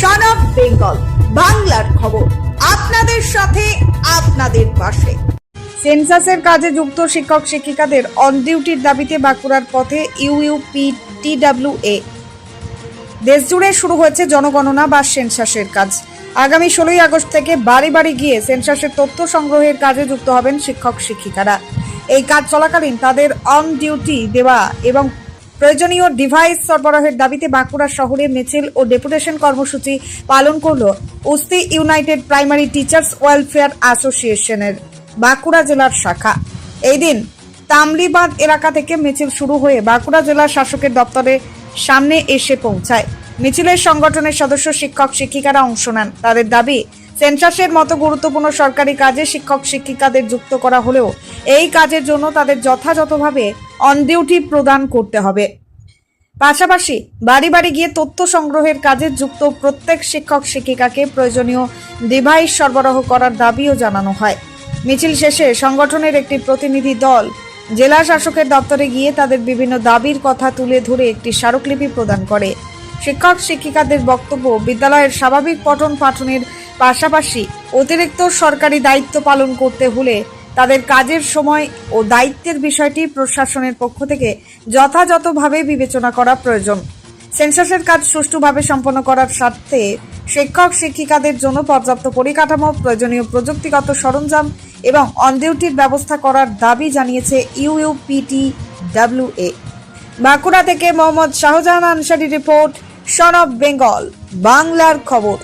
Son of Bengal বাংলার খবর, আপনাদের সাথে আপনাদের পাশে। সেন্সাসের কাজে যুক্ত শিক্ষক শিক্ষিকাদের অন ডিউটির দাবিতে বাঁকুড়ার পথে ইউইউপিটিডব্লিউএ। দেশজুড়ে শুরু হয়েছে জনগণনা বা সেন্সাসের কাজ। আগামী 16ই আগস্ট থেকে বাড়ি বাড়ি গিয়ে সেন্সাসের তথ্য সংগ্রহের কাজে যুক্ত হবেন শিক্ষক শিক্ষিকারা। এই কাজ চলাকালীন তাদের অন ডিউটি দেওয়া এবং প্রয়োজনীয় ডিভাইস সরবরাহের দাবিতে বাঁকুড়া শহরে মিছিল ও ডেপুটেশন কর্মসূচি পালন করল উস্তি ইউনাইটেড প্রাইমারি টিচার্স ওয়েলফেয়ার অ্যাসোসিয়েশনের বাঁকুড়া জেলার শাখা। এই দিন তামলিবাঁধ এলাকা থেকে মিছিল শুরু হয়ে বাঁকুড়া জেলা শাসকের দপ্তরের সামনে এসে পৌঁছায়। মিছিলের সংগঠনের সদস্য শিক্ষক শিক্ষিকারা অংশ নেন। তাদের দাবি, সেন্সাসের মতো গুরুত্বপূর্ণ সরকারি কাজে শিক্ষক শিক্ষিকাদের যুক্ত করা হলেও এই কাজের জন্য তাদের যথাযথভাবে অন ডিউটি প্রদান করতে হবে। পাশাপাশি বাড়ি বাড়ি গিয়ে তথ্য সংগ্রহের কাজে যুক্ত প্রত্যেক শিক্ষক শিক্ষিকাকে প্রয়োজনীয় ডিভাইস সরবরাহ করার দাবিও জানানো হয়। মিছিল শেষে সংগঠনের একটি প্রতিনিধি দল জেলা শাসকের দপ্তরে গিয়ে তাদের বিভিন্ন দাবির কথা তুলে ধরে একটি স্মারকলিপি প্রদান করে। শিক্ষক শিক্ষিকাদের বক্তব্য, বিদ্যালয়ের স্বাভাবিক পঠন পাঠনের পাশাপাশি অতিরিক্ত সরকারি দায়িত্ব পালন করতে হলে তাদের কাজের সময় ও দায়িত্বের বিষয়টি প্রশাসনের পক্ষ থেকে যথাযথভাবে বিবেচনা করা প্রয়োজন। সেন্সাসের কাজ সুষ্ঠুভাবে সম্পন্ন করার স্বার্থে শিক্ষক শিক্ষিকাদের জন্য পর্যাপ্ত পরিকাঠামো, প্রয়োজনীয় প্রযুক্তিগত সরঞ্জাম এবং অন ডিউটির ব্যবস্থা করার দাবি জানিয়েছে ইউইউপিটিডব্লিউএ। বাঁকুড়া থেকে Mohammad Shahjahan Ansari report, son of Bengal বাংলার খবর।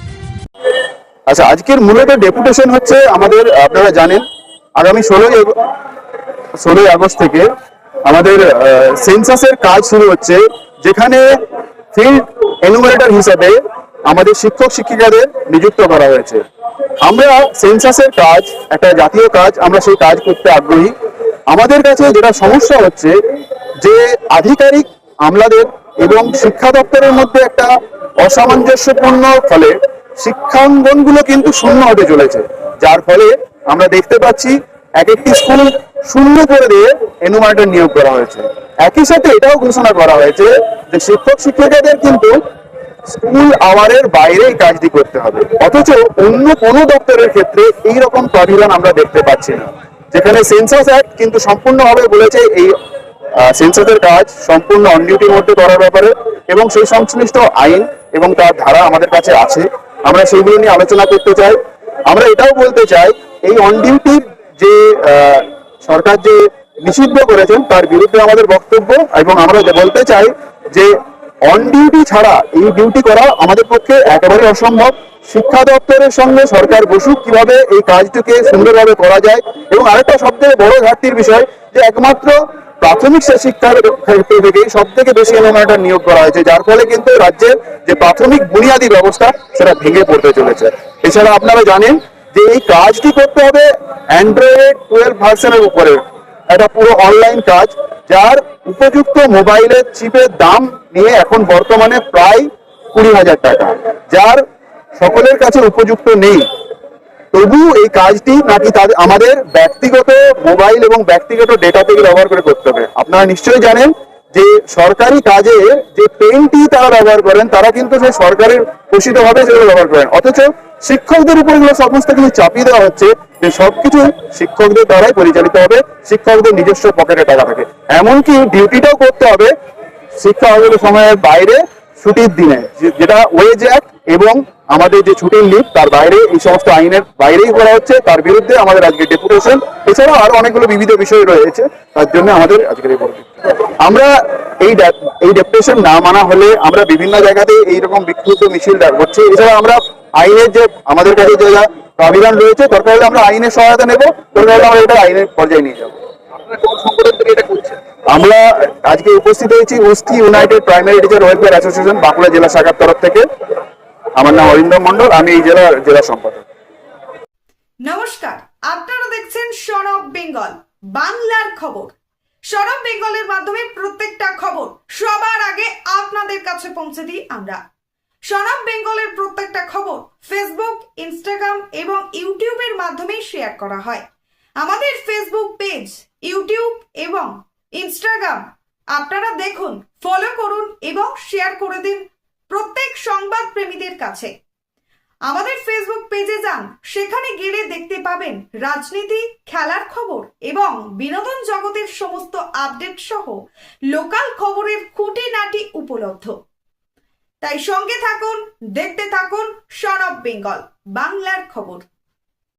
আচ্ছা, আজকের মূলত ডেপুটেশন হচ্ছে আমাদের, আপনারা জানেন আগামী 16ই আগস্ট থেকে আমাদের সেন্সাসের কাজ শুরু হচ্ছে, যেখানে ফিল্ড এনুমারেটর হিসাবে আমাদের শিক্ষক শিক্ষিকাদের নিযুক্ত করা হয়েছে। আমরা সেন্সাসের কাজ একটা জাতীয় কাজ, আমরা সেই কাজ করতে আগ্রহী। আমাদের কাছে যেটা সমস্যা হচ্ছে যে আধিকারিক আমলাদের এবং শিক্ষা দপ্তরের মধ্যে একটা অসামঞ্জস্যপূর্ণ ফলে শিক্ষাঙ্গনগুলো কিন্তু শূন্য হতে চলেছে, যার ফলে আমরা দেখতে পাচ্ছি এক একটি স্কুল শূন্য করে দিয়ে এনুমারেটর নিয়োগ করা হয়েছে। একই সাথে এটাও ঘোষণা করা হয়েছে যে শিক্ষক শিক্ষিকাদের কিন্তু স্কুল আওয়ারের বাইরেই কাজটি করতে হবে, অথচ অন্য কোনো দপ্তরের ক্ষেত্রে এই রকম প্রাবিধান আমরা দেখতে পাচ্ছি না। যেখানে সেন্সাস অ্যাক্ট কিন্তু সম্পূর্ণভাবে বলেছে এই সেন্সাসের কাজ সম্পূর্ণ অন ডিউটির মধ্যে করার ব্যাপারে, এবং সেই সংশ্লিষ্ট আইন এবং তার ধারা আমাদের কাছে আছে। আমরা সেইগুলো নিয়ে আলোচনা করতে চাই। আমরা এটাও বলতে চাই, এই অন ডিউটির যে সরকার যে নিষিদ্ধ করেছেন তার বিরুদ্ধে আমাদের বক্তব্য, এবং আমরা বলতে চাই যে অন ডিউটি ছাড়া এই ডিউটি করা আমাদের পক্ষে একেবারে অসম্ভব। শিক্ষা দপ্তরের সঙ্গে সরকার বসুক কিভাবে এই কাজটিকে সুন্দরভাবে করা যায়। এবং আরেকটা সবথেকে বড় ঘাটতির বিষয় যে একমাত্র প্রাথমিক শিক্ষার ক্ষেত্র থেকে সব থেকে বেশি এনুমারেটর নিয়োগ করা হয়েছে, যার ফলে কিন্তু রাজ্যের যে প্রাথমিক বুনিয়াদী ব্যবস্থা সেটা ভেঙে পড়তে চলেছে। এছাড়া আপনারা জানেন যে এই কাজটি করতে হবে অ্যান্ড্রয়েড 12 ভার্সনের উপরে, একটা পুরো অনলাইন কাজ, যার উপযুক্ত মোবাইলের চিপের দাম নিয়ে এখন বর্তমানে প্রায় 20,000 টাকা, যার সকলের কাছে উপযুক্ত নেই। তবু এই কাজটি নাকি আমাদের ব্যক্তিগত মোবাইল এবং ব্যক্তিগত ডেটা থেকে ব্যবহার করে করতে হবে। আপনারা নিশ্চয়ই জানেন যে সরকারি কাজে যে পেনটি তারা ব্যবহার করেন, তারা কিন্তু সেই সরকারের ঘোষিতভাবে সেগুলো ব্যবহার করেন, অথচ শিক্ষকদের উপর এগুলো সমস্ত কিছু চাপিয়ে দেওয়া হচ্ছে যে সবকিছু শিক্ষকদের দ্বারাই পরিচালিত হবে, শিক্ষকদের নিজস্ব পকেটে টাকা থাকে। এমনকি ডিউটিটাও করতে হবে শিক্ষা সময়ের বাইরে, ছুটির দিনে, যেটা ওয়েজ অ্যাক্ট এবং আমাদের যে ছুটির লিভ তার বাইরে, এই সমস্ত আইনের বাইরেই করা হচ্ছে। তার বিরুদ্ধে আমাদের আজকে ডেপুটেশন, এছাড়াও আরো অনেকগুলো বিবিধ বিষয় রয়েছে, তার জন্য আমাদের আজকের এই বক্তব্য। আমরা এই ডেপুটেশন না মানা হলে আমরা বিভিন্ন জায়গাতে এইরকম বিক্ষুব্ধ মিছিল হচ্ছে। এছাড়া আমরা আইনের যে আমাদের কাছে যে প্রাবিধান রয়েছে, দরকার হলে আমরা আইনের সহায়তা নেব, দরকার হলে আমরা এটা আইনের পর্যায়ে নিয়ে যাবো। আমরা আজকে উপস্থিত হয়েছি Usthi united primary teacher welfare association Bankura জেলা শাখার তরফ থেকে। আমার নাম অরিন্দম মন্ডল, আমি এই জেলা সম্পাদক। নমস্কার, আপনারা দেখছেন সন অফ বেঙ্গল বাংলার খবর। সন অফ বেঙ্গলের মাধ্যমে প্রত্যেকটা খবর সবার আগে আপনাদের কাছে পৌঁছে দিই আমরা। সন অফ বেঙ্গলের প্রত্যেকটা খবর ফেসবুক, ইনস্টাগ্রাম এবং ইউটিউবের মাধ্যমে শেয়ার করা হয়। আমাদের ফেসবুক পেজ, ইউটিউব এবং ইনস্টাগ্রাম আপনারা দেখুন, ফলো করুন এবং শেয়ার করে দিন প্রত্যেক সংবাদ প্রেমীদের কাছে। আমাদের ফেসবুক পেজে যান, সেখানে গেলে দেখতে পাবেন রাজনীতি, খেলার খবর এবং বিনোদন জগতের সমস্ত আপডেট সহ লোকাল খবরের খুঁটিনাটি উপলব্ধ। তাই সঙ্গে থাকুন, দেখতে থাকুন সন অফ বেঙ্গল বাংলার খবর।